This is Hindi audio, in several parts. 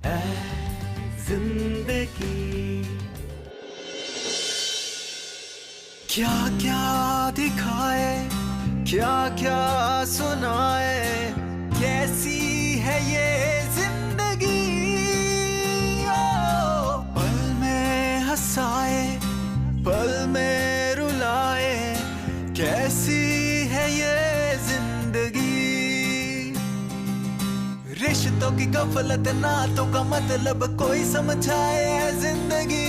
ऐ जिंदगी क्या क्या दिखाए, क्या क्या सुनाए, कैसी है ये जिंदगी। ओ पल में हंसाए, पल में रुलाए, कैसी है ये जिंदगी। रिश्तों की गफलत, नातों का मतलब कोई समझाए है जिंदगी।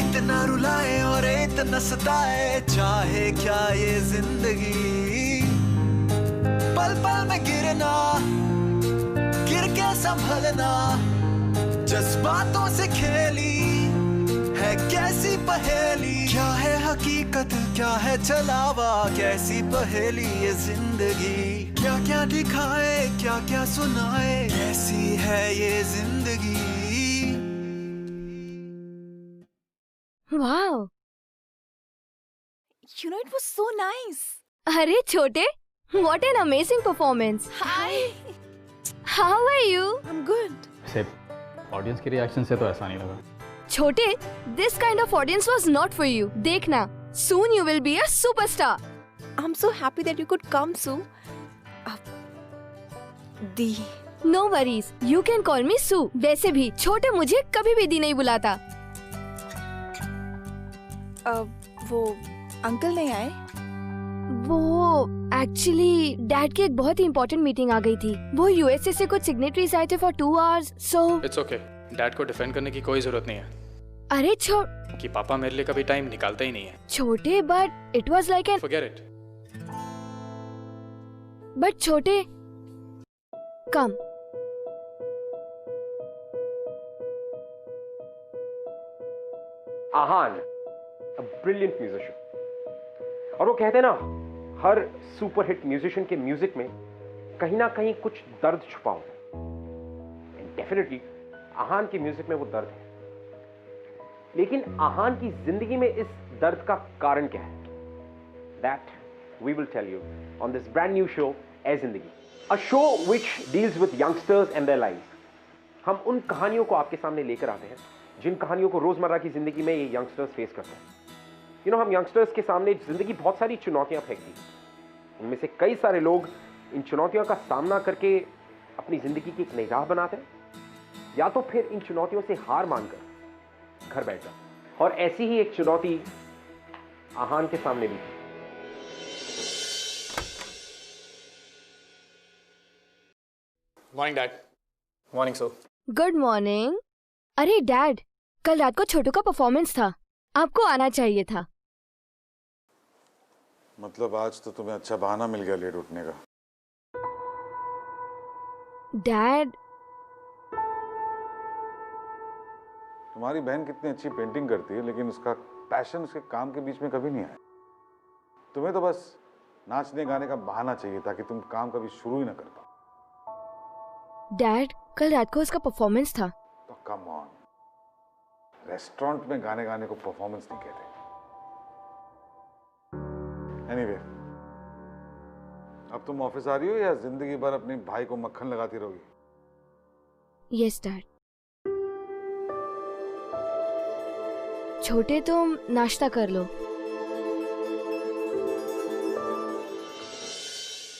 इतना रुलाए और इतना सताए, चाहे क्या ये जिंदगी। पल पल में गिरना, गिर के संभलना, जज्बातों से खेली है कैसी पहेली। क्या है हकीकत, क्या है छलावा, कैसी पहेली ये जिंदगी। क्या क्या दिखाए, क्या क्या सुनाए, कैसी है ये जिंदगी। Wow. You know, it was so nice. अरे छोटे, what an amazing performance. Hi. How are you? I'm good. वैसे ऑडियंस के रिएक्शन से तो ऐसा नहीं लगा। छोटे, this kind of audience was not for you. देखना, soon you will be a superstar. I'm so happy that you could come, Sue. Dee. No worries, you can call me Sue. वैसे भी छोटे मुझे कभी भी दी नहीं बुलाता। वो अंकल नहीं आए? वो एक्चुअली डैड की एक बहुत ही इम्पोर्टेंट मीटिंग आ गई थी। वो यूएसए से कुछ सिग्नेटरीज आए थे for 2 hours, so it's okay, dad को डिफेंड करने की कोई जरूरत नहीं है अरे कि पापा मेरे लिए कभी टाइम निकालता ही नहीं है। छोटे, but it was like an forget it. But छोटे, कम। आहान, a brilliant musician. और वो कहते हैं ना, हर सुपर हिट म्यूजिशियन के म्यूजिक में कहीं ना कहीं कुछ दर्द छुपा होता है। एंड डेफिनेटली आहान के म्यूजिक में वो दर्द है। लेकिन आहान की जिंदगी में इस दर्द का कारण क्या है? That we will tell you on this brand new show, ऐ जिंदगी, a show which deals with youngsters and their lives. हम उन कहानियों को आपके सामने लेकर आते हैं जिन कहानियों को रोजमर्रा की जिंदगी में ये यंगस्टर्स फेस करते हैं। हम यंगस्टर्स के सामने जिंदगी बहुत सारी चुनौतियां फेंकती है। उनमें से कई सारे लोग इन चुनौतियों का सामना करके अपनी जिंदगी की एक नई राह बनाते हैं, या तो फिर इन चुनौतियों से हार मानकर घर बैठ जाते हैं। और ऐसी ही एक चुनौती आहान के सामने भी थी। Morning dad. Morning so. Good morning. अरे डैड, कल रात को छोटू का परफॉर्मेंस था, आपको आना चाहिए था। मतलब आज तो तुम्हें अच्छा बहाना मिल गया लेट उठने का। डैड, तुम्हारी बहन कितनी अच्छी पेंटिंग करती है, लेकिन उसका पैशन उसके काम के बीच में कभी नहीं आया। तुम्हें तो बस नाचने गाने का बहाना चाहिए ताकि तुम काम कभी शुरू ही ना कर पाओ। डैड, कल रात को उसका परफॉर्मेंस था। तो कम ऑन, रेस्टोरेंट में गाने गाने को परफॉर्मेंस नहीं कहते। एनीवे, अब तुम ऑफिस आ रही हो या जिंदगी भर अपने भाई को मक्खन लगाती रहोगी? Yes dad. छोटे, तुम नाश्ता कर लो।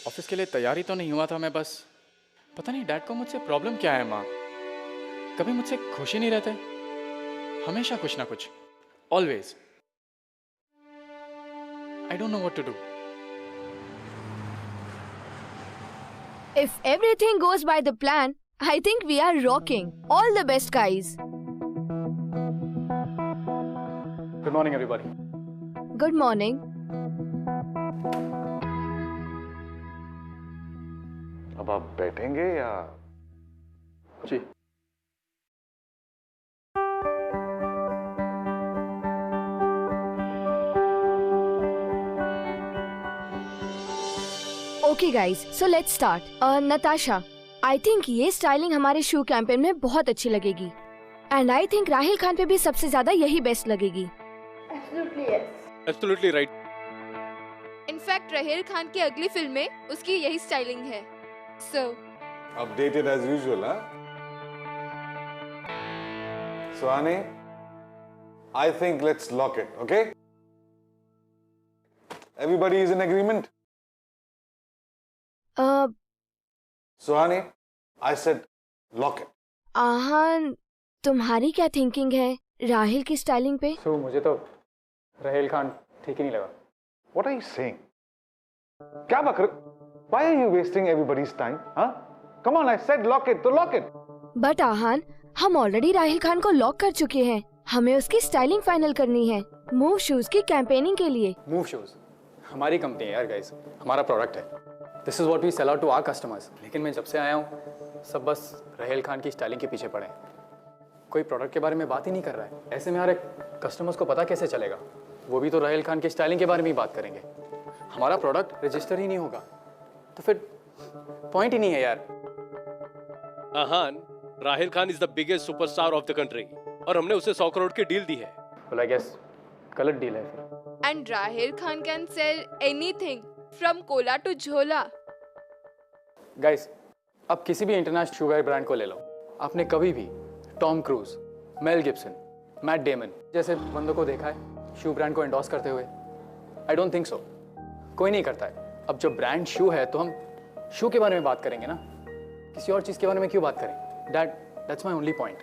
ऑफिस के लिए तैयारी तो नहीं हुआ था मैं, बस पता नहीं डैड को मुझसे प्रॉब्लम क्या है। माँ कभी मुझसे खुश ही नहीं रहते, हमेशा कुछ ना कुछ, always. I don't know what to do. If everything goes by the plan, I think we are rocking. All the best, guys. Good morning everybody. Good morning. अब आप बैठेंगे या? जी। Okay guys, so let's start. Natasha, I think ये स्टाइलिंग हमारे शू कैंपेन में बहुत अच्छी लगेगी। And I think Rahil Khan पे भी सबसे ज्यादा यही बेस्ट लगेगी। Absolutely right. In fact Rahil Khan की अगली फिल्म में उसकी यही स्टाइलिंग है। So अपडेटेड एज यूजुअल, हाँ? सुहानी, I think let's lock it, okay? Everybody is in agreement? Suhani, I said lock it. आहान, तुम्हारी क्या थिंकिंग है राहिल की स्टाइलिंग पे? सो मुझे तो राहिल खान ठीक ही नहीं लगा। What are you saying? क्या बक रहे? Why are you wasting everybody's time? Huh? Come on, I said lock it, तो lock it. बट आहान, हम ऑलरेडी राहिल खान को लॉक कर चुके हैं। हमें उसकी स्टाइलिंग फाइनल करनी है मूव शूज की कैंपेनिंग के लिए। मूव शूज हमारी कंपनी है यार गाइस, हमारा प्रोडक्ट है। This is what we sell out to our customers. लेकिन मैं जब से आया हूँ सब बस राहिल खान की स्टाइलिंग के पीछे पड़े हैं, कोई प्रोडक्ट के बारे में बात ही नहीं कर रहा है। ऐसे में हमारे कस्टमर्स को पता कैसे चलेगा? वो भी तो राहिल खान की स्टाइलिंग के बारे में ही बात करेंगे। हमारा प्रोडक्ट रजिस्टर ही नहीं होगा तो फिर पॉइंट ही नहीं है यार। Aahan, Rahil Khan is the biggest superstar of the country और हमने उसे 100 करोड़ की डील दी है। well, I guess गलत डील है फिर। And Rahil Khan can sell anything from cola to झोला। गाइस, अब किसी भी इंटरनेशनल शुगर ब्रांड को ले लो, आपने कभी भी Tom cruise, Mel Gibson, Matt Damon जैसे बंदों को देखा है शू ब्रांड को एंडोर्स करते हुए? I don't think so. कोई नहीं करता है। अब जो ब्रांड शू है तो हम शू के बारे में बात करेंगे ना, किसी और चीज के बारे में क्यों बात करें? That's my only point.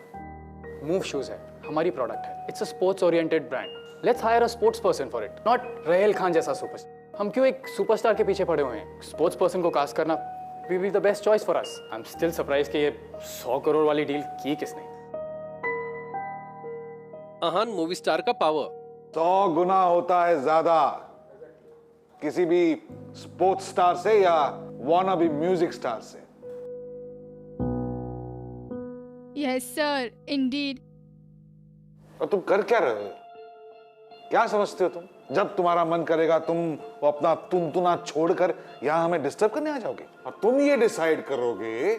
Move shoes है, हमारी प्रोडक्ट है, it's a sports oriented brand. Let's hire a sports person for it, not Rahil Khan जैसा सुपरस्टार। हम क्यों एक सुपरस्टार के पीछे पड़े हुए हैं? स्पोर्ट्स पर्सन को कास्ट करना we be the best choice for us. I am still surprise कि ये 100 करोड़ वाली डील की किसने। आहान, मूवी स्टार का पावर 100 गुना होता है ज्यादा किसी भी स्पोर्ट्स स्टार से या वानाबी म्यूजिक स्टार से। Yes sir, indeed। और तुम कर क्या रहे हो? क्या समझते हो तुम? जब तुम्हारा मन करेगा तुम वो अपना तुनतुना छोड़कर यहां हमें डिस्टर्ब करने आ जाओगे और तुम ये डिसाइड करोगे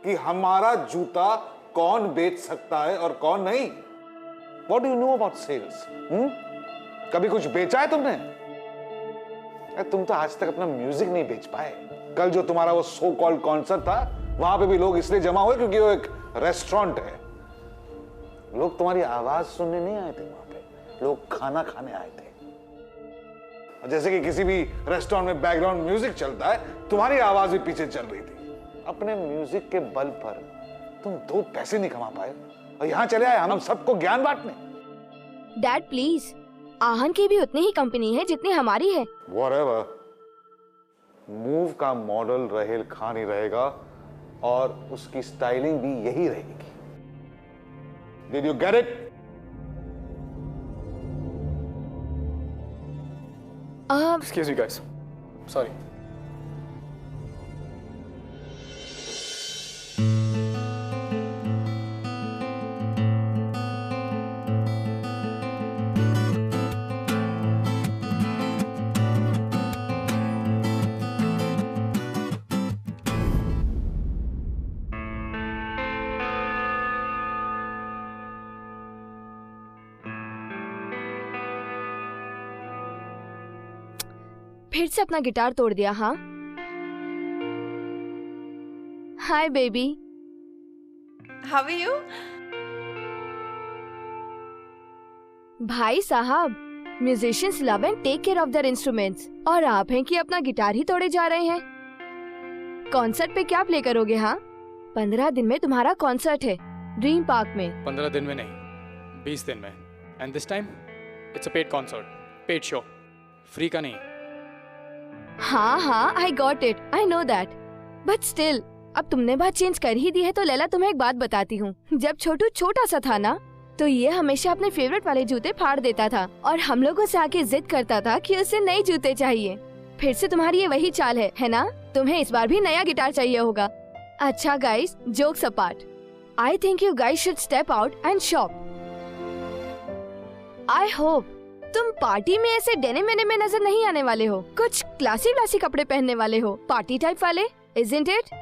कि हमारा जूता कौन बेच सकता है और कौन नहीं। What do you know about sales? कभी कुछ बेचा है तुमने? तुम तो आज तक अपना म्यूजिक नहीं बेच पाए। कल जो तुम्हारा वो सो कॉल्ड कॉन्सर्ट था वहां पे भी लोग इसलिए जमा हुए क्योंकि वो एक रेस्टोरेंट है। लोग तुम्हारी आवाज सुनने नहीं आए थे वहां पे, लोग खाना खाने आए थे। और जैसे कि किसी भी रेस्टोरेंट में बैकग्राउंड म्यूजिक चलता है, तुम्हारी आवाज भी पीछे चल रही थी। अपने म्यूजिक के बल पर तुम 2 पैसे नहीं कमा पाए और यहां चले आए हम सबको ज्ञान बांटने। डैड प्लीज, आहान की भी उतनी ही कंपनी है जितनी हमारी है। Whatever. मूव का मॉडल राहिल खान ही रहेगा और उसकी स्टाइलिंग भी यही रहेगी। Did you get it? Excuse me guys, sorry। फिर से अपना गिटार तोड़ दिया? हाँ, hi baby. How are you? भाई साहब, musicians love and take care of their instruments, और आप हैं कि अपना गिटार ही तोड़े जा रहे हैं। कॉन्सर्ट पे क्या प्ले करोगे? हाँ, 15 दिन में तुम्हारा कॉन्सर्ट है ड्रीम पार्क में। 15 दिन में नहीं, 20 दिन में। And this time it's a paid concert, paid show, free का नहीं। हाँ, I got it, I know that, but still अब तुमने बात चेंज कर ही दी है तो लैला तुम्हें एक बात बताती हूँ। जब छोटू छोटा सा था ना तो ये हमेशा अपने फेवरेट वाले जूते फाड़ देता था और हम लोगों से आके जिद करता था कि उसे नए जूते चाहिए। फिर से तुम्हारी ये वही चाल है ना? तुम्हें इस बार भी नया गिटार चाहिए होगा। अच्छा guys, jokes apart, I think you guys should step out and shop. I hope तुम पार्टी में ऐसे डेनिम में नजर नहीं आने वाले हो, कुछ क्लासी कपड़े पहनने वाले हो, पार्टी टाइप वाले, isn't it?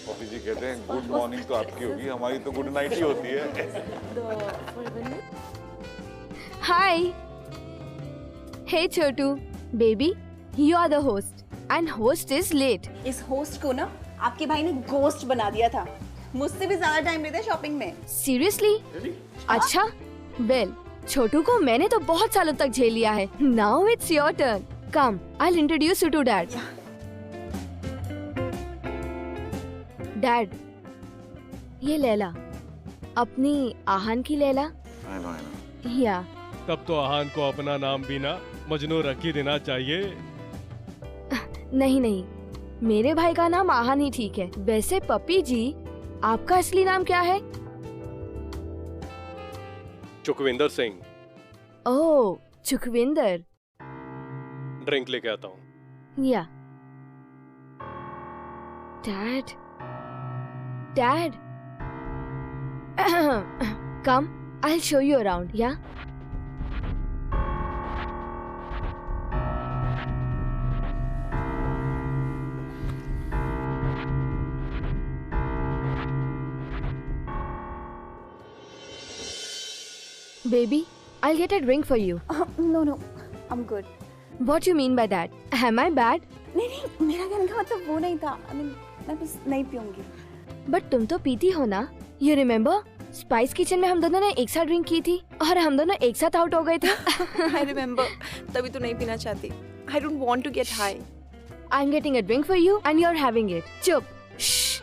पॉपी जी कहते हैं गुड मॉर्निंग तो आपकी होगी, हमारी तो गुड नाइट ही होती है। Hi, hey Chhotu baby, you are the host and host is late. इस होस्ट को ना आपके भाई ने गोस्ट बना दिया था। मुझसे भी ज्यादा टाइम लेते शॉपिंग में। सीरियसली? अच्छा, वेल, छोटू को मैंने तो बहुत सालों तक झेल लिया है। Now it's your turn. Come, I will introduce you to dad. Dad, ये लैला, अपनी आहन की लैला। I know. या तब तो आहान को अपना नाम भी ना मजनू रख ही देना चाहिए। नहीं नहीं, मेरे भाई का नाम आहन ही ठीक है। वैसे पपी जी, आपका असली नाम क्या है? चुकविंदर सिंह। ओह, चुकविंदर। ड्रिंक लेके आता हूँ। या dad, dad, come, I show you around. या baby, I'll get a drink for you. No, I'm good. What you mean by that? Am I bad? नहीं, मेरा कहने का मतलब वो नहीं था। I mean, मैं बस नहीं पीऊंगी। But तुम तो पीती हो ना? You remember? स्पाइस किचन में हम दोनों ने एक साथ ड्रिंक की थी और हम दोनों एक साथ आउट हो गए थे। I remember. तभी तो नहीं पीना चाहती। I don't want to get high. I'm getting a drink for you and you're having it. चुप। Shh.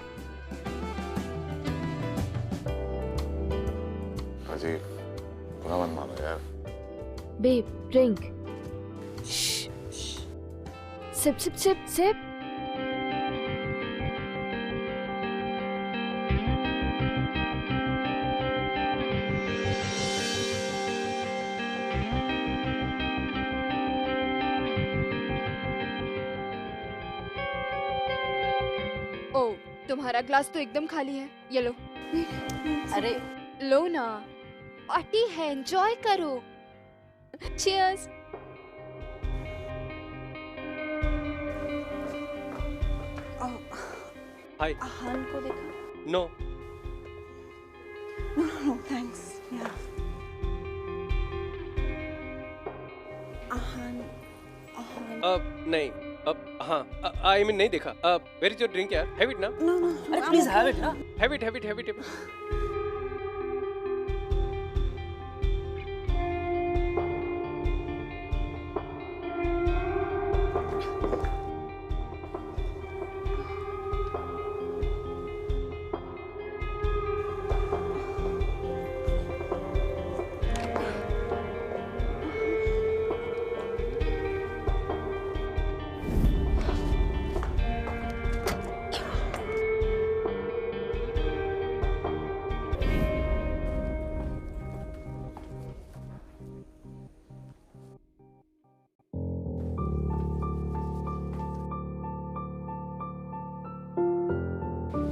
अजीब, बुरा मत मानो यार। Babe, drink. Shh. Sip, sip, sip, sip. ओ, तुम्हारा ग्लास तो एकदम खाली है। ये लो। अरे लो ना, पार्टी है, एंजॉय करो। चीयर्स। हाय। आहन को देखा? नो। No, thanks. Yeah. आहन। नहीं, हाँ, आई मीन नहीं देखा। वेयर इज योर ड्रिंक यार? हैव इट ना। No. अरे प्लीज हैव इट ना। Have it.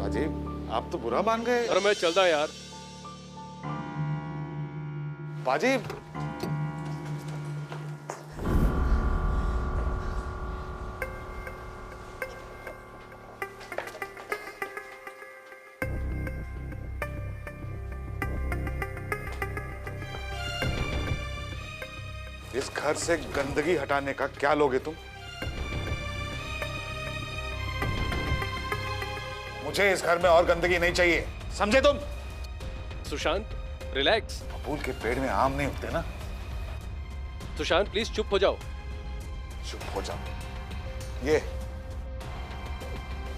अजीब, आप तो बुरा मान गए। अरे मैं चलता यार। बाजी, इस घर से गंदगी हटाने का क्या लोगे तुम? मुझे इस घर में और गंदगी नहीं चाहिए, समझे तुम? सुशांत, रिलैक्स। फूल के पेड़ में आम नहीं उगते ना। सुशांत प्लीज चुप हो जाओ। चुप हो जाओ। ये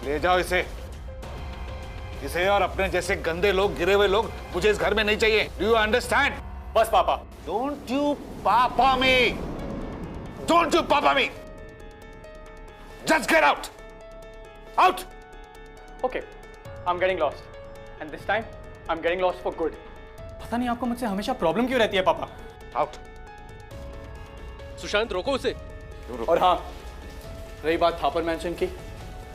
ले जाओ इसे और अपने जैसे गंदे लोग, गिरे हुए लोग मुझे इस घर में नहीं चाहिए। Do you understand? बस पापा। Don't you papa me, don't you papa me, just get out, out. Okay, I'm getting lost, and this time I'm getting lost for good. पता नहीं आपको मुझसे हमेशा प्रॉब्लम क्यों रहती है पापा। आउट। सुशांत रोको उसे। और हाँ, रही बात थापर मैंशन की,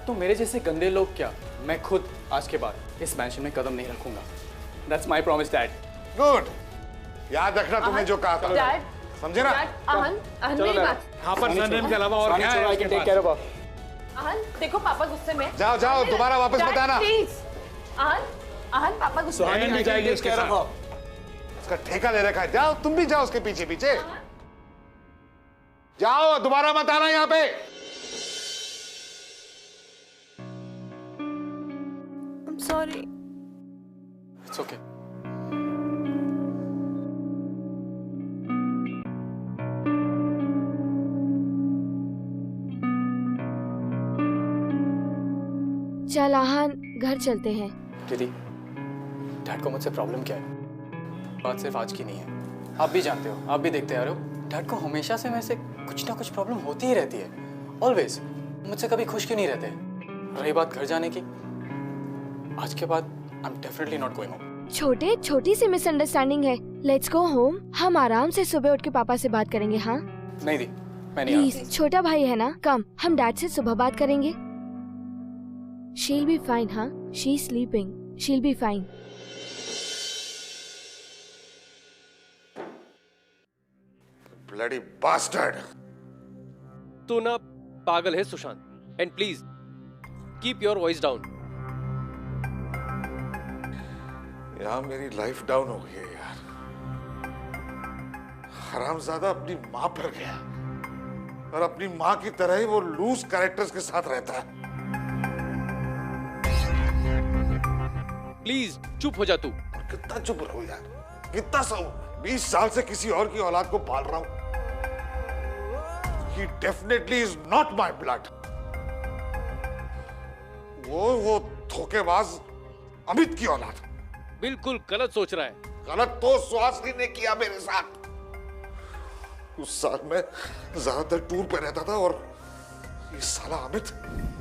तो मेरे जैसे गंदे लोग क्या, मैं खुद आज के बाद इस मैंशन में कदम नहीं रखूंगा। That's my promise, Dad. Good, याद रखना तुमने जो कहा था। डैड, समझे ना? आहन, मेरी बात। यहाँ पर सरनेम के अलावा और क्या है? I can take care of her. आहन, देखो पापा गुस्से में। जाओ जाओ, दोबारा वापस मत आना। प्लीज। आहन पापा गुस्से में। सुहानी भी जाएगी उसके साथ। उसका ठेका ले रखा है, जाओ तुम भी जाओ उसके पीछे पीछे जाओ, दोबारा मत आना यहाँ पे। सॉरी। It's okay. चल आहान, घर चलते हैं। दीदी, डैड को मुझसे प्रॉब्लम क्या है? बात सिर्फ आज की नहीं है, आप भी जानते हो, आप भी देखते आ रहे हो, डैड को हमेशा से मेरे से कुछ ना कुछ प्रॉब्लम होती ही रहती है, ऑलवेज। मुझसे कभी खुश क्यों नहीं रहते? रही बात घर जाने की, आज के बाद I am definitely not going home. छोटी सी मिसअंडरस्टैंडिंग है, लेट्स गो होम। हम आराम से सुबह उठ के पापा से बात करेंगे। हाँ नहीं दी, मैं नहीं आ रहा। प्लीज, छोटा भाई है ना, कम, हम डैड से सुबह बात करेंगे। She'll be fine, huh? She's sleeping. She'll be fine. Bloody bastard! तू ना पागल है Sushant, and please keep your voice down. यहाँ मेरी लाइफ डाउन हो गई है यार। हरामजादा अपनी माँ पर गया और अपनी माँ की तरह ही वो लूज कैरेक्टर्स के साथ रहता है। प्लीज चुप हो जा तू। और कितना चुप रहूं यार, कितना सहूं? 20 साल से किसी और की औलाद को पाल रहा हूं। He definitely is not my blood. वो धोखेबाज अमित की औलाद। बिल्कुल गलत सोच रहा है। गलत तो सुहासिनी ने किया मेरे साथ। उस साल मैं ज्यादातर टूर पे रहता था और ये साला अमित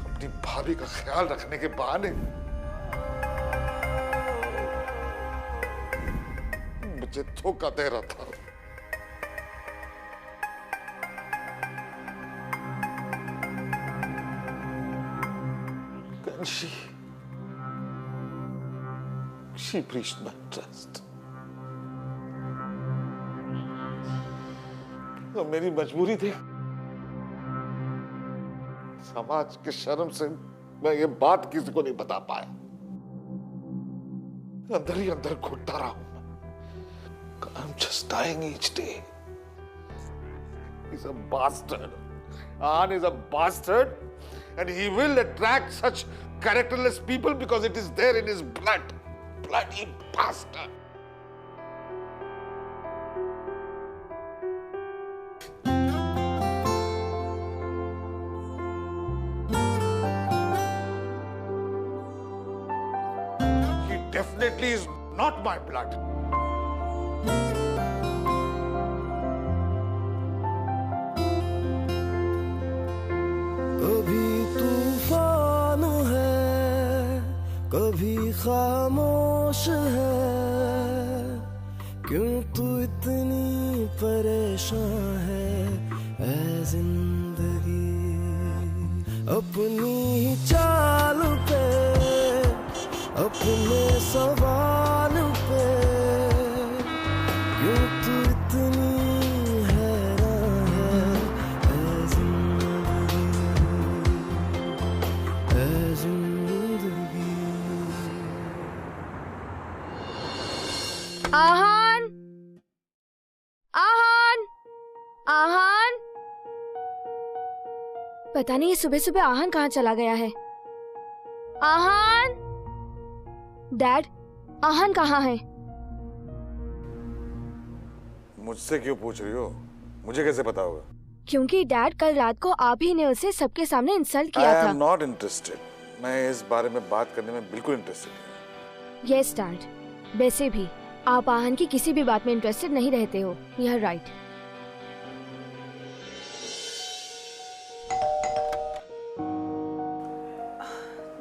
अपनी भाभी का ख्याल रखने के बहाने मुझे धोखा दे रहा था। And she breached my trust. तो मेरी मजबूरी थी, समाज के शर्म से मैं ये बात किसी को नहीं बता पाया। अंदर ही अंदर घुटता रहा हूं। I'm just dying each day. He's a bastard. Ahan is a bastard, and he will attract such characterless people because it is there in his blood. Bloody bastard. He definitely is not my blood. कभी तूफान है, कभी खामोश है, क्यों तू इतनी परेशान है ऐ जिंदगी? अपनी ही चाल पे, अपने सवाल पे, क्यों तू इतनी हैरान है ऐ जिंदगी, ऐ जिंदगी। आहान, आहान, आहान। पता नहीं ये सुबह सुबह आहान कहाँ चला गया है। आहान, डैड, आहान कहाँ है? मुझसे क्यों पूछ रही हो? मुझे कैसे पता होगा? क्योंकि डैड कल रात को आप ही ने उसे सबके सामने इंसल्ट किया था। I am not interested. मैं इस बारे में बात करने में बिल्कुल इंटरेस्टेड नहीं। यस डैड, वैसे भी आप आहान की किसी भी बात में इंटरेस्टेड नहीं रहते हो। यह राइट।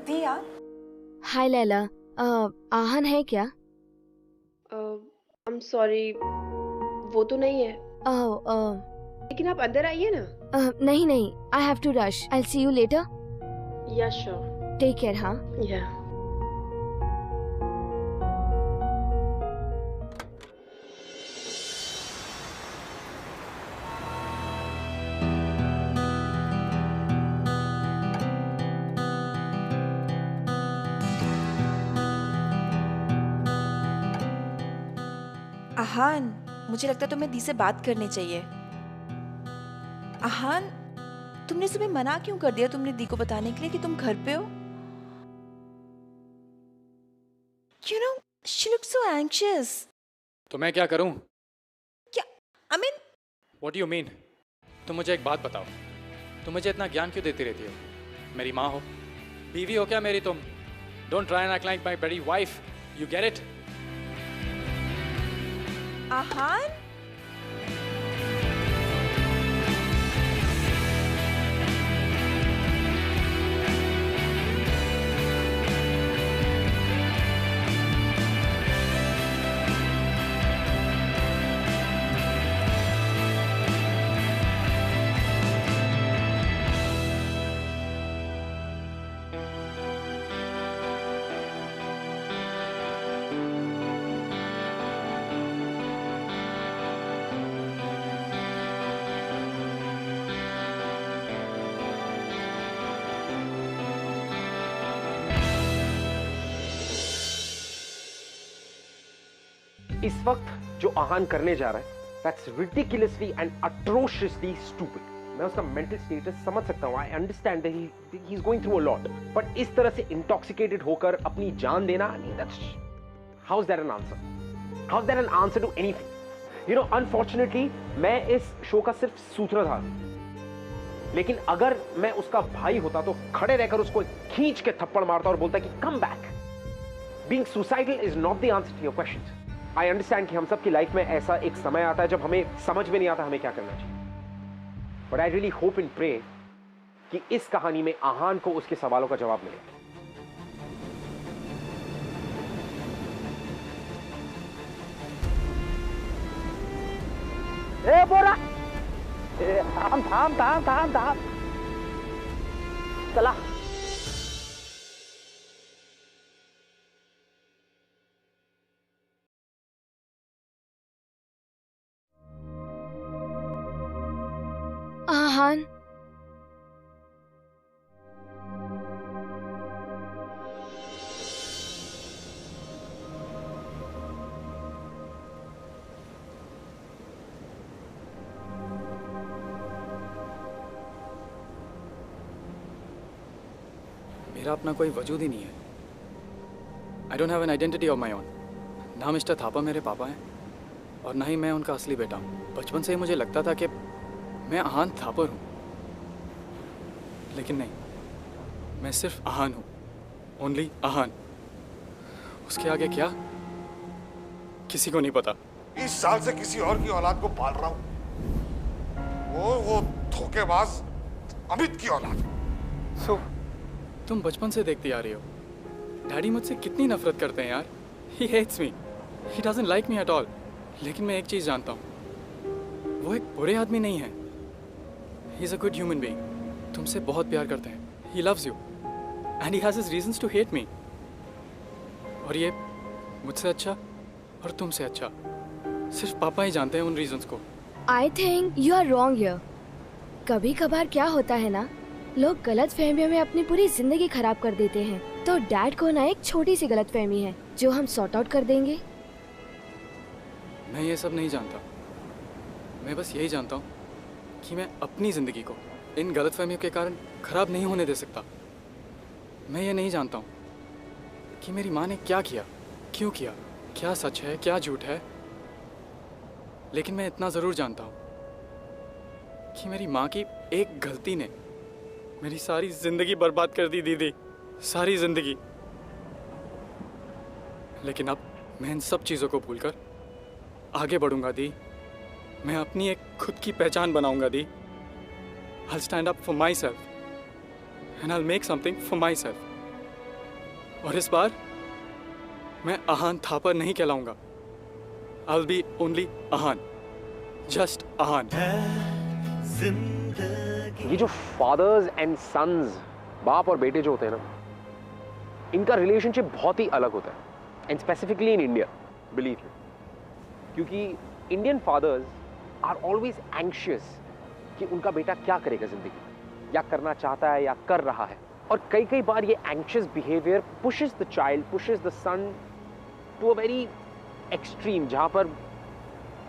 दिया, हाय लैला, आहान है क्या? I'm sorry, वो तो नहीं है। लेकिन आप अंदर आइए ना। नहीं नहीं, I have to rush. I will see you later. Ya sure. Take care. हाँ। या। आहान, मुझे लगता है तुम्हें दी से बात करनी चाहिए। आहान, तुमने सुबह मना क्यों कर दिया तुमने दी को बताने के लिए कि तुम घर पे हो? You know, she looks so anxious. तो मैं क्या करूं? क्या? I mean, What do you mean? तुम मुझे एक बात बताओ, तुम मुझे इतना ज्ञान क्यों देती रहती हो? मेरी माँ हो, बीवी हो क्या मेरी तुम? Don't try and act like my bloody wife. You get it? Ahan? इस वक्त जो आहान करने जा रहा है, that's ridiculously and atrociously stupid. मैं उसका mental status समझ सकता हूँ. I understand that he's going through a lot. But इस तरह से intoxicated होकर अपनी जान देना, I mean, how's that an answer? How's that an answer to anything? You know, unfortunately, मैं इस शो का सिर्फ सूत्रधार हूँ. लेकिन अगर मैं उसका भाई होता तो खड़े रहकर उसको खींच के थप्पड़ मारता और बोलता कि come back. Being suicidal is not the answer to your questions. I understand कि हम सब की लाइफ में ऐसा एक समय आता है जब हमें समझ में नहीं आता हमें क्या करना चाहिए. But I really hope and pray कि इस कहानी में आहान को उसके सवालों का जवाब मिले. ए बोरा, थाम. चला. आहान, मेरा अपना कोई वजूद ही नहीं है. I don't have an identity of my own. ना मिस्टर थापा मेरे पापा हैं और ना ही मैं उनका असली बेटा हूँ. बचपन से ही मुझे लगता था कि मैं आहान थापर हूँ, लेकिन नहीं, मैं सिर्फ आहान हूँ. ओनली आहान. उसके आगे क्या, किसी को नहीं पता. 20 साल से किसी और की औलाद को पाल रहा हूँ. वो धोखेबाज अमित की औलाद. So, तुम बचपन से देखती आ रही हो. डैडी मुझसे कितनी नफरत करते हैं यार. He hates me. He doesn't like me at all. लेकिन मैं एक चीज़ जानता हूँ, वो एक बुरे आदमी नहीं है. He's a good human being. तुमसे बहुत प्यार करते हैं. He loves you. And he has his reasons to hate me. और ये मुझसे अच्छा और तुमसे अच्छा सिर्फ पापा ही जानते हैं उन रीजंस को. I think you are wrong here. कभी कभार क्या होता है ना, लोग गलत फहमियों में अपनी पूरी जिंदगी खराब कर देते हैं. तो डैड को ना एक छोटी सी गलत फहमी है जो हम सॉर्ट आउट कर देंगे. मैं ये सब नहीं जानता. मैं बस यही जानता हूँ कि मैं अपनी ज़िंदगी को इन गलतफहमियों के कारण ख़राब नहीं होने दे सकता. मैं ये नहीं जानता हूँ कि मेरी माँ ने क्या किया, क्यों किया, क्या सच है, क्या झूठ है. लेकिन मैं इतना ज़रूर जानता हूँ कि मेरी माँ की एक गलती ने मेरी सारी ज़िंदगी बर्बाद कर दी दीदी. सारी ज़िंदगी. लेकिन अब मैं इन सब चीज़ों को भूलकर आगे बढ़ूंगा दी. मैं अपनी एक खुद की पहचान बनाऊंगा दी. I'll stand up for myself and I'll make something for myself. और इस बार मैं आहान थापर नहीं कहलाऊंगा. I'll be only Ahaan. Just आहान. ये जो फादर्स एंड सन्स, बाप और बेटे जो होते हैं ना, इनका रिलेशनशिप बहुत ही अलग होता है. And specifically in India, believe me. क्योंकि Indian fathers are always anxious कि उनका बेटा क्या करेगा जिंदगी, या करना चाहता है या कर रहा है. और कई कई बार ये anxious behaviour pushes the child, pushes the son to a very extreme, जहाँ पर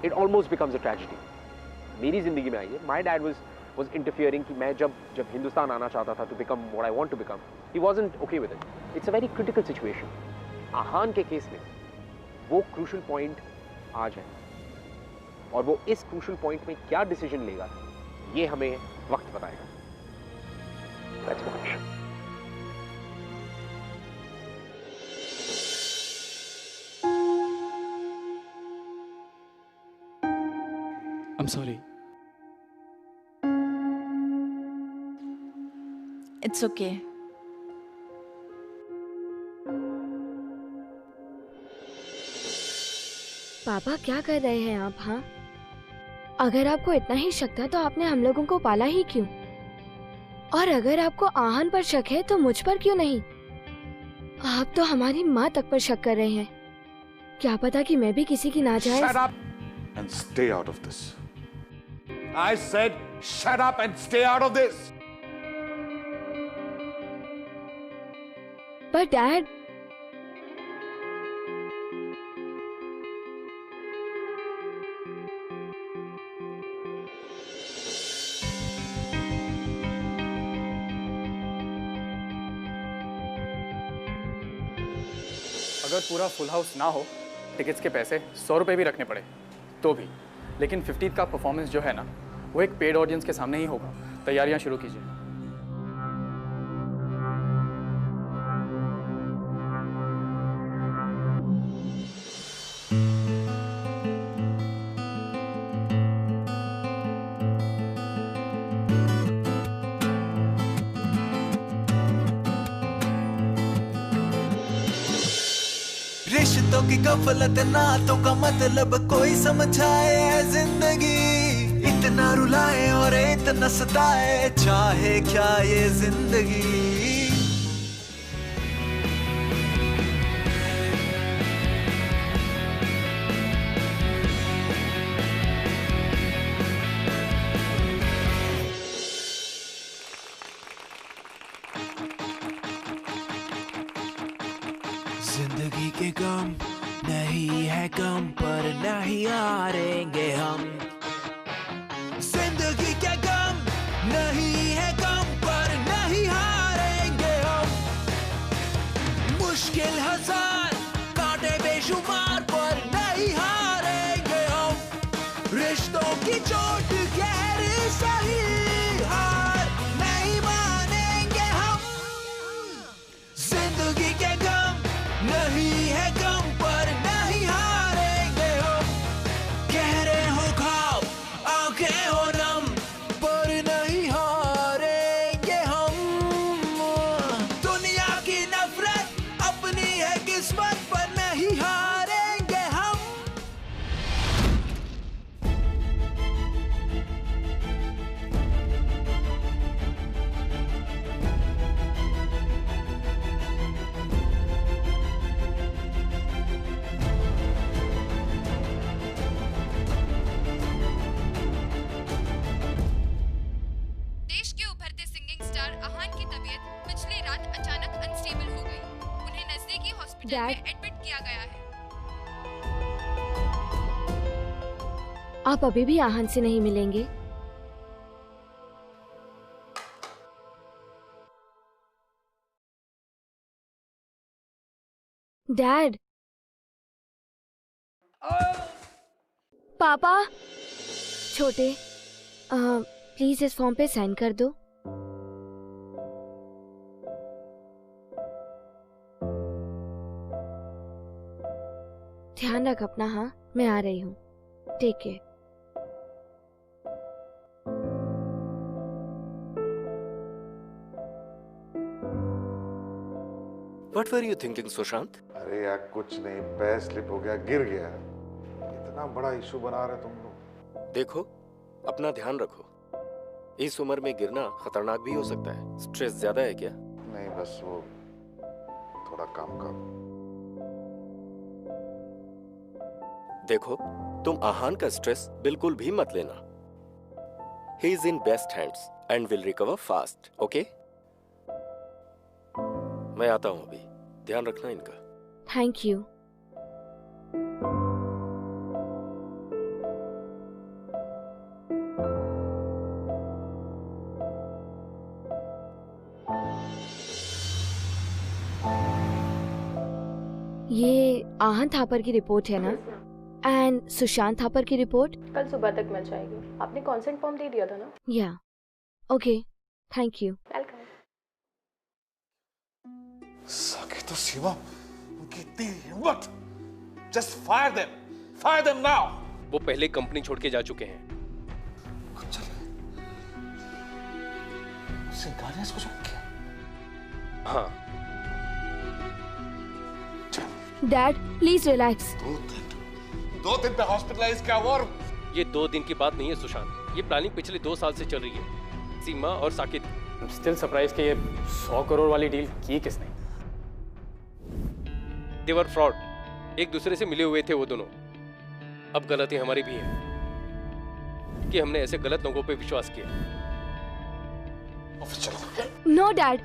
it almost becomes a tragedy. मेरी जिंदगी में आई है. माई डैड was interfering कि मैं जब हिंदुस्तान आना चाहता था to become what I want to become, he wasn't okay with it. It's a very critical situation. आहान के केस में वो क्रूशल पॉइंट आ जाए, और वो इस क्रूशल पॉइंट में क्या डिसीजन लेगा ये हमें वक्त बताएगा। Let's watch. I'm sorry. It's okay. पापा क्या कर रहे हैं आप? हाँ, अगर आपको इतना ही शक था तो आपने हम लोगों को पाला ही क्यों? और अगर आपको आहान पर शक है तो मुझ पर क्यों नहीं? आप तो हमारी माँ तक पर शक कर रहे हैं। क्या पता कि मैं भी किसी की नाजायज। Shut up and stay out of this. I said shut up and stay out of this. But Dad, अगर पूरा फुल हाउस ना हो, टिकट्स के पैसे 100 रुपये भी रखने पड़े तो भी, लेकिन 15th का परफॉर्मेंस जो है ना, वो एक पेड ऑडियंस के सामने ही होगा। तैयारियां शुरू कीजिए। रिश्तों की गफलत, नातों का मतलब कोई समझाए है जिंदगी। इतना रुलाए और इतना सताए, चाहे क्या ये जिंदगी। जिंदगी के गम नहीं है गम, पर नहीं हारेंगे हम। जिंदगी के गम नहीं है गम, पर नहीं हारेंगे हम। मुश्किल हजार, कांटे बेशुमार, पर नहीं हारेंगे हम। रिश्तों की चोट गहरी सही, हार नहीं मानेंगे हम। जिंदगी के गम नहीं है गम, पर नहीं हारेंगे हम। गहरे हो घाव, आंखें हो नम, पर नहीं हारेंगे हम। दुनिया की नफरत अपनी है किस्मत, पर नहीं हारेंगे हम। देश के उभरते सिंगिंग स्टार आहान की तबीयत पिछली रात अचानक अनस्टेबल हो गई। उन्हें नजदीकी हॉस्पिटल में एडमिट किया गया है। आप अभी भी आहान से नहीं मिलेंगे? डैड, पापा, छोटे, प्लीज इस फॉर्म पे साइन कर दो। ध्यान रख अपना। हाँ, मैं आ रही हूँ। Take care. What were you thinking, Sushant? अरे यार कुछ नहीं, पैर स्लिप हो गया, गिर गया। इतना बड़ा इशू बना रहे तुम लोग। देखो, अपना ध्यान रखो। इस उम्र में गिरना खतरनाक भी हो सकता है। स्ट्रेस ज्यादा है क्या? नहीं, बस वो थोड़ा काम का। देखो, तुम आहान का स्ट्रेस बिल्कुल भी मत लेना। He is in best hands and will recover fast, okay? मैं आता हूँ अभी। ध्यान रखना इनका। Thank you. ये आहन थापर की रिपोर्ट है ना? एंड सुशांत थापर की रिपोर्ट कल सुबह तक मिल जाएगी। आपने कॉन्सेंट फॉर्म दे दिया था ना? या okay, thank you. Welcome. Saket और शिवम, उनकी इतनी हिम्मत! Just fire them now. वो पहले कंपनी छोड़ के जा चुके हैं। इसको हाँ। Dad please relax. 2 दिन पे हॉस्पिटलाइज क्या हुआ? ये 2 दिन की बात नहीं है सुशांत, ये प्लानिंग पिछले 2 साल से चल रही है। सीमा और साकेत। स्टिल सरप्राइज कि ये 100 करोड़ वाली डील की किसने? दे वर फ्रॉड, एक दूसरे से मिले हुए थे वो दोनों। अब गलती हमारी भी है कि हमने ऐसे गलत लोगों पे विश्वास किया। नो डैड,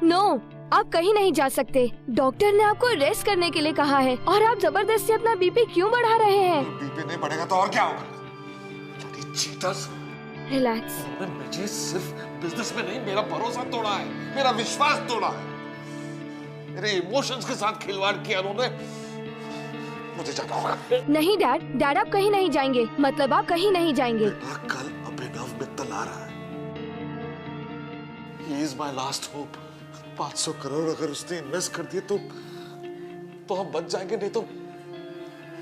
नो, आप कहीं नहीं जा सकते। डॉक्टर ने आपको रेस्ट करने के लिए कहा है और आप जबरदस्ती अपना बीपी क्यों बढ़ा रहे हैं? बीपी नहीं बढ़ेगा तो और क्या होगा? Cheaters, relax. उन्होंने मुझे सिर्फ बिजनेस में नहीं, मेरा भरोसा तोड़ा है, मेरा विश्वास तोड़ा है, मेरे इमोशंस के साथ खिलवाड़ किया उन्होंने। मुझे जाना होगा। नहीं डैड, आप कहीं नहीं जाएंगे। मतलब आप कहीं नहीं जाएंगे। कल अभिनव मित्तल आ रहा है। He is my last hope. 500 crore अगर उसने इन्वेस्ट कर दिए तो हम बच जाएंगे, नहीं तो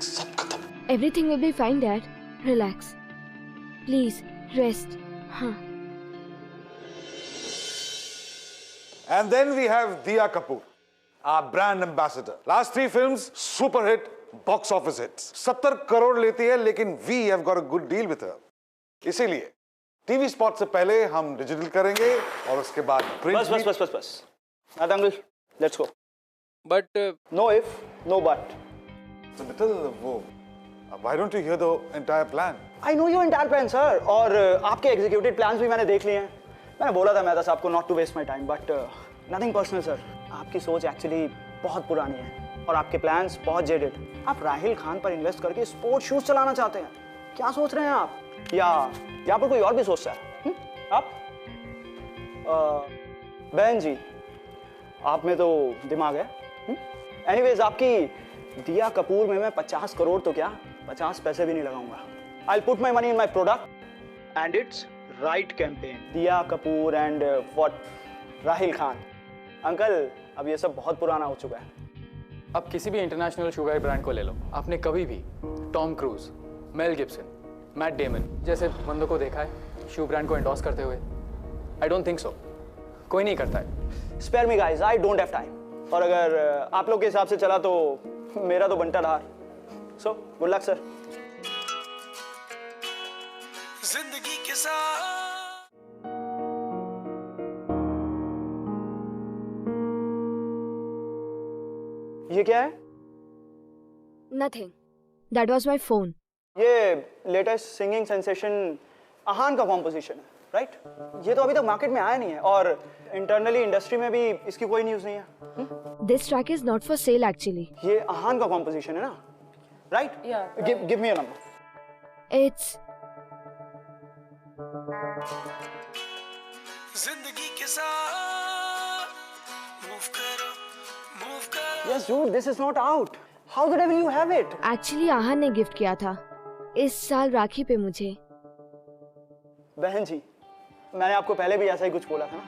सब खत्म। Everything will be fine, Dad. Relax. Please rest. हाँ. And then we have Diya Kapoor, our brand ambassador. Last 3 films, super hit, box office hits. 70 crore लेती है, लेकिन we have got a good deal with her. इसीलिए टीवी स्पॉट से पहले हम डिजिटल करेंगे और उसके बाद बस uncle, let's go. But no if no but. तो मित्तल, वो why don't you hear the entire plan? I know your entire plan sir, और आपके एग्जीक्यूटिव प्लान्स भी मैंने देख लिए हैं। मैंने बोला था मेहता साहब को not to waste my time, but nothing personal sir. आपकी सोच एक्चुअली बहुत पुरानी है और आपके प्लान्स बहुत जेडेड। आप राहिल खान पर इन्वेस्ट करके स्पोर्ट्स शूज चलाना चाहते हैं। क्या सोच रहे हैं आप? या यहाँ पर कोई और भी सोचता है? आप बहन जी, आप में तो दिमाग है। एनीवेज, आपकी दिया कपूर में मैं 50 करोड़ तो क्या 50 पैसे भी नहीं लगाऊंगा। I put my money in my product and it's right campaign. Diya Kapoor and what Rahil Khan. Uncle, अब ये सब बहुत पुराना हो चुका है। अब किसी भी इंटरनेशनल शुगर ब्रांड को ले लो, आपने कभी भी Tom cruise, Mel Gibson, Matt Damon जैसे बंदों को देखा है शू ब्रांड को एंडोर्स करते हुए? I don't think so. कोई नहीं करता है। Spare me guys, I don't have time. और अगर आप लोग के हिसाब से चला तो मेरा तो बंटा हार। So good luck sir. जिंदगी के साथ ये क्या है? Nothing. That was my phone. ये लेटेस्ट सिंगिंग सेंसेशन आहान का कॉम्पोजिशन है, राइट? ये तो अभी तक मार्केट में आया नहीं है और इंटरनली इंडस्ट्री में भी इसकी कोई न्यूज़ नहीं है। This track is not for sale actually. ये आहान का कॉम्पोजिशन है ना, right? Give me a number. It's जिंदगी के साथ मूव करो। Yes, dude, this is not out. How the devil you have it? Actually आहान ने गिफ्ट किया था इस साल राखी पे मुझे। बहन जी, मैंने आपको पहले भी ऐसा ही कुछ बोला था ना।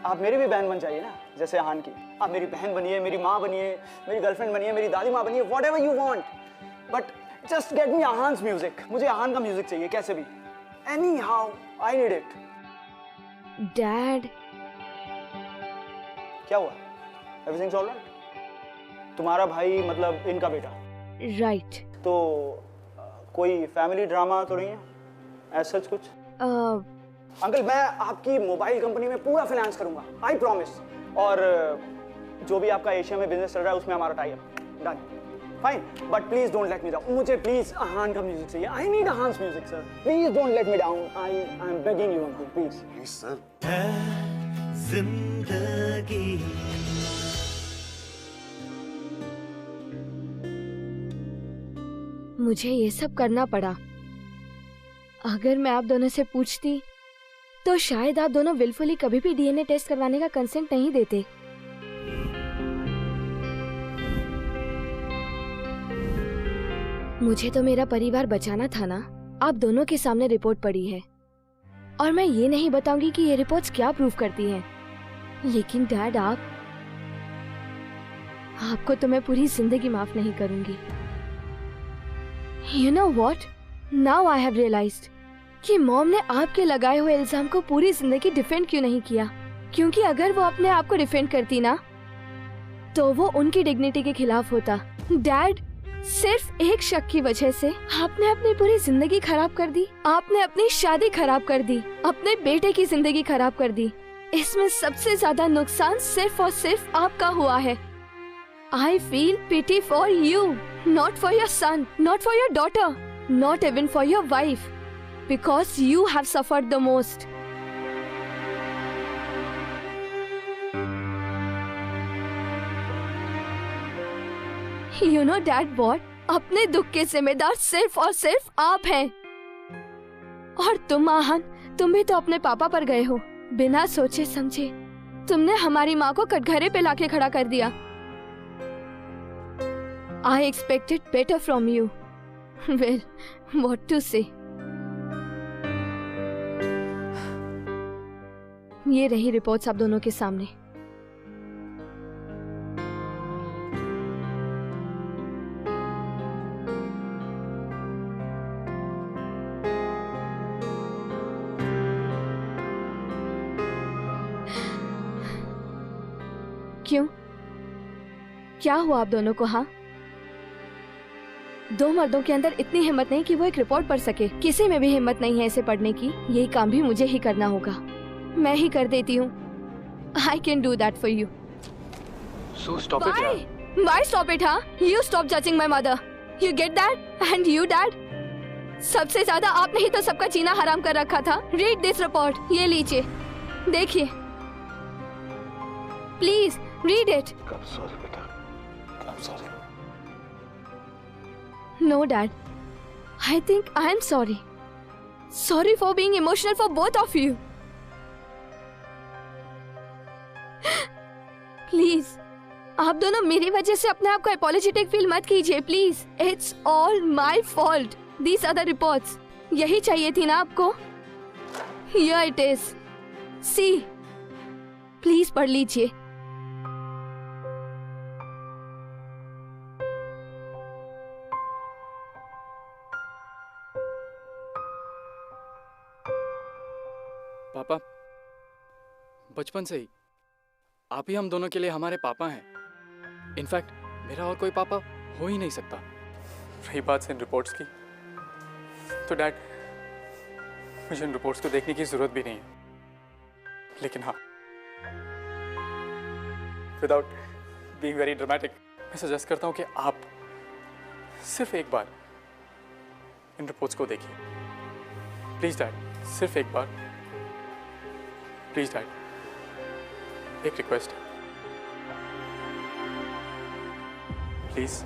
आप मेरी भी बहन बन जाइए ना, जैसे आहान की। आप मेरी बहन बनिए, मेरी माँ बनिए, मेरी गर्लफ्रेंड बनिए, मेरी दादी माँ बनिए, whatever you want. But just get me Aahan's music. मुझे आहान का म्यूजिक चाहिए कैसे भी। Anyhow, I need it. Dad. क्या हुआ? Everything's all right? तुम्हारा भाई मतलब इनका बेटा? Right. तो कोई फैमिली ड्रामा तो नहीं है? ऐसा कुछ? अंकल, मैं आपकी मोबाइल कंपनी में पूरा फाइनेंस करूंगा, आई प्रॉमिस। और जो भी आपका एशिया में बिजनेस चल रहा है उसमें हमारा tie up. Done, fine, but please don't let me down. मुझे प्लीज आहान का म्यूजिक चाहिए। I need Aahan's music sir, please don't let me down. I am begging you uncle, please. Please sir. जिंदगी मुझे ये सब करना पड़ा। अगर मैं आप दोनों से पूछती तो शायद आप दोनों विलफुली कभी भी डीएनए टेस्ट करवाने का कंसेंट नहीं देते। मुझे तो मेरा परिवार बचाना था ना। आप दोनों के सामने रिपोर्ट पड़ी है और मैं ये नहीं बताऊंगी कि ये रिपोर्ट्स क्या प्रूव करती हैं। लेकिन डैड, आपको तो मैं पूरी जिंदगी माफ नहीं करूंगी। You know what? Now I have realized कि मॉम ने आपके लगाए हुए इल्जाम को पूरी जिंदगी डिफेंड क्यों नहीं किया। क्योंकि अगर वो अपने आप को डिफेंड करती ना तो वो उनकी डिग्निटी के खिलाफ होता। डैड, सिर्फ एक शक की वजह से आपने अपनी पूरी जिंदगी खराब कर दी। आपने अपनी शादी खराब कर दी, अपने बेटे की जिंदगी खराब कर दी। इसमें सबसे ज्यादा नुकसान सिर्फ और सिर्फ आपका हुआ है। I feel pity for you, not for your son, not for your daughter, not even for your wife, because you have suffered the most. You know Dad what? अपने दुख के जिम्मेदार सिर्फ और सिर्फ आप हैं। और तुम आहान, तुम भी तो अपने पापा पर गए हो। बिना सोचे समझे तुमने हमारी माँ को कटघरे पे लाके खड़ा कर दिया। I expected better from you. Well, what to say? ये रही रिपोर्ट्स आप दोनों के सामने। क्यों? क्या हुआ आप दोनों को? हाँ, दो मर्दों के अंदर इतनी हिम्मत नहीं कि वो एक रिपोर्ट पढ़ सके। किसी में भी हिम्मत नहीं है इसे पढ़ने की। यही काम भी मुझे ही करना होगा। मैं ही कर देती हूँ। I can do that for you. So stop it, यार। Why stop it, हाँ? You stop judging my mother. You get that? And you, Dad? सबसे ज्यादा आपने ही तो सबका जीना हराम कर रखा था। Read this report. ये लीजिए, देखिए। Please read it. I'm sorry, बेटा। I'm sorry. No, Dad. I think I am sorry. Sorry for being emotional for both of you. Please, आप दोनों मेरी वजह से अपने आप को apologetic feel मत कीजिए, please. It's all my fault. These are the reports. यही चाहिए थी ना आपको? Here it is. See. Please पढ़ लीजिए। पापा, बचपन से ही आप ही हम दोनों के लिए हमारे पापा हैं। इनफैक्ट मेरा और कोई पापा हो ही नहीं सकता। रही बात इन रिपोर्ट्स की, तो डैड, मुझे इन रिपोर्ट्स को देखने की जरूरत भी नहीं है। लेकिन हाँ, विदाउट बीइंग वेरी ड्रामेटिक, मैं सजेस्ट करता हूँ कि आप सिर्फ एक बार इन रिपोर्ट्स को देखिए। प्लीज डैड, सिर्फ एक बार। प्लीज डैड, एक रिक्वेस्ट है, प्लीज।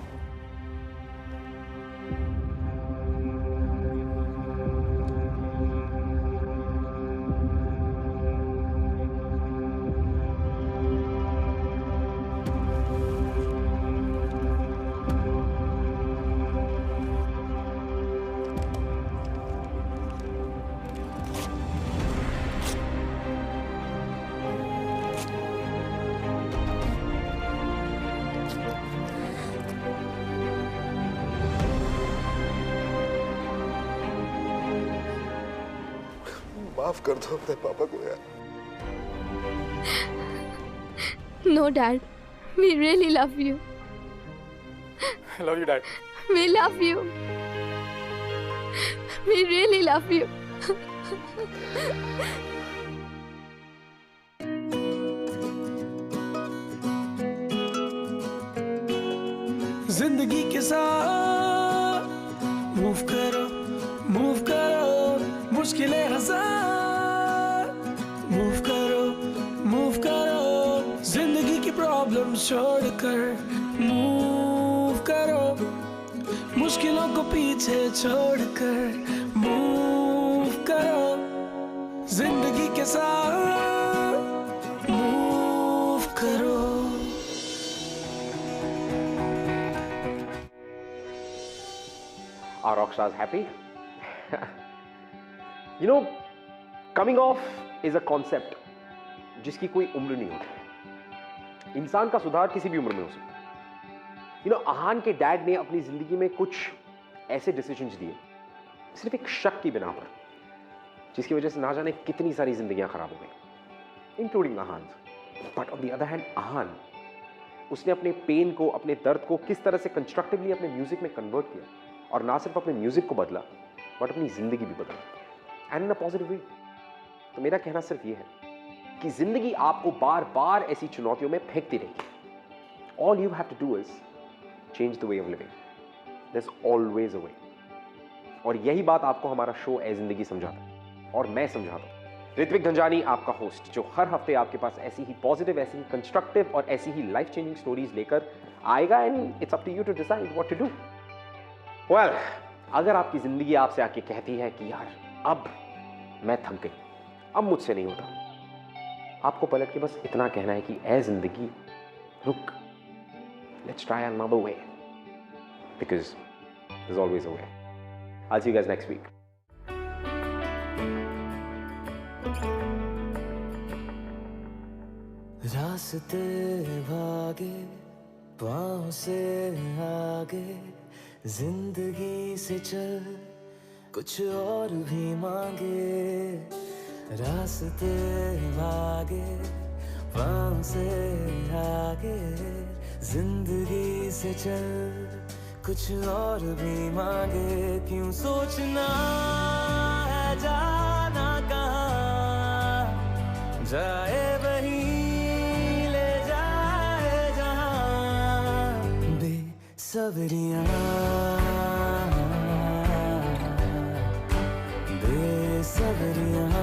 माफ कर दो अपने पापा को यार। No, Dad. We really love you. I love you, Dad. We love you. We really love you. जिंदगी के साथ मूव करो, मुश्किलें हजार मूव करो, जिंदगी की प्रॉब्लम छोड़कर मूव करो, मुश्किलों को पीछे छोड़कर मूव करो, जिंदगी के साथ मूव करो। rockstars happy. You know, coming off is a concept जिसकी कोई उम्र नहीं होती. इंसान का सुधार किसी भी उम्र में हो सकता है. You know, आहान के डैड ने अपनी जिंदगी में कुछ ऐसे डिसीजंस दिए सिर्फ एक शक की बिना पर, जिसकी वजह से ना जाने कितनी सारी जिंदगियां खराब हो गई, including Aahan. But on the other hand Aahan, उसने अपने पेन को, अपने दर्द को किस तरह से कंस्ट्रक्टिवली अपने म्यूजिक में कन्वर्ट किया, और ना सिर्फ अपने म्यूजिक को बदला बट अपनी जिंदगी भी बदला, and in a positive way. तो मेरा कहना सिर्फ ये है कि जिंदगी आपको बार बार ऐसी चुनौतियों में फेंकती रहेगी. All you have to do is change the way of living. There is always a way. और यही बात आपको हमारा शो ए जिंदगी समझाता है, और मैं समझाता हूं. ऋत्विक धनजानी आपका होस्ट, जो हर हफ्ते आपके पास ऐसी ही पॉजिटिव, ऐसी ही कंस्ट्रक्टिव और ऐसी ही लाइफ चेंजिंग स्टोरीज लेकर आएगा, and it's up to you to decide what to do. Well, अगर आपकी जिंदगी आपसे आके कहती है कि यार अब मैं थक गई, अब मुझसे नहीं होता, आपको पलट के बस इतना कहना है कि ए जिंदगी रुक, let's try another way, because there is always a way. I'll see you guys next week. रास्ते भागे पाँव से आगे, जिंदगी से चल कुछ और भी मांगे. रास्ते भागे पाँव से आगे, जिंदगी से चल कुछ और भी मांगे. क्यों सोचना है जाना कहाँ, जाए वही ले जाए जहाँ. बेसब्रियाँ बेसब्रियाँ